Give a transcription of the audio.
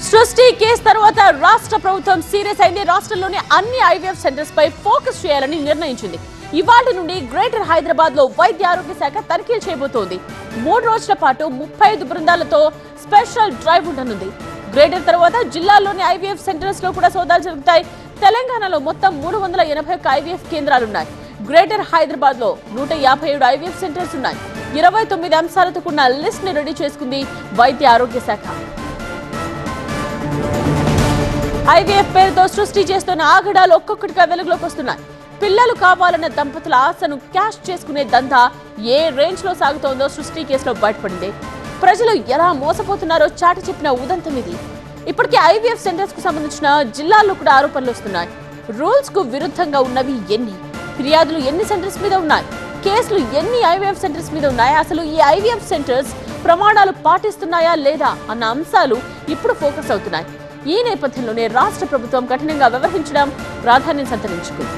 సృష్టి కేసు తర్వాత రాష్ట్ర ప్రభుత్వం సీరియస్ అయింది. రాష్ట్రంలోని అన్ని ఐవీఎఫ్ సెంటర్స్ పై ఫోకస్ చేయాలని నిర్ణయించింది. ఇవాళ నుండి గ్రేటర్ హైదరాబాద్ లో వైద్య ఆరోగ్య శాఖ తనిఖీలు చేయబోతోంది. 3 రోజుల పాటు 35 బృందాలతో స్పెషల్ డ్రైవ్ ఉండనుంది. గ్రేటర్ తర్వాత జిల్లాల్లోని ఐవీఎఫ్ సెంటర్స్ లో కూడా సోదాలు జరుగుతాయి. తెలంగాణలో మొత్తం 381 ఐవీఎఫ్ కేంద్రాలున్నాయి. గ్రేటర్ హైదరాబాద్ లో 157 ఐవీఎఫ్ సెంటర్స్ ఉన్నాయి. 29 అంశాలతో కూడిన లిస్ట్ ని రెడీ చేసుకుంది వైద్య ఆరోగ్య శాఖ. ఐవీఎఫ్ పేరుతో సృష్టి చేస్తున్న ఆగడాలు ఒక్కొక్కటిగా వెలుగులోకి వస్తున్నాయి. పిల్లలు కావాలన్న దంపతుల ఆశను క్యాష్ చేసుకునే దందా ఏ రేంజ్ లో సాగుతోందో సృష్టి కేసులో బయటపడింది. ప్రజలు ఎలా మోసపోతున్నారో చాటి చెప్పిన ఉదంతం ఇది. ఇప్పటికే ఐవీఎఫ్ సెంటర్స్ కు సంబంధించిన జిల్లాల్లో కూడా ఆరోపణలు వస్తున్నాయి. రూల్స్ కు విరుద్ధంగా ఉన్నవి ఎన్ని, ఫిర్యాదులు ఎన్ని సెంటర్స్ మీద ఉన్నాయి, కేసులు ఎన్ని ఐవీఎఫ్ సెంటర్స్ మీద ఉన్నాయి, అసలు ఈ ఐవీఎఫ్ సెంటర్స్ ప్రమాణాలు పాటిస్తున్నాయా లేదా అన్న అంశాలు ఇప్పుడు ఫోకస్ అవుతున్నాయి. ఈ నేపథ్యంలోనే రాష్ట్ర ప్రభుత్వం కఠినంగా వ్యవహరించడం ప్రాధాన్యం సంతరించుకుంది.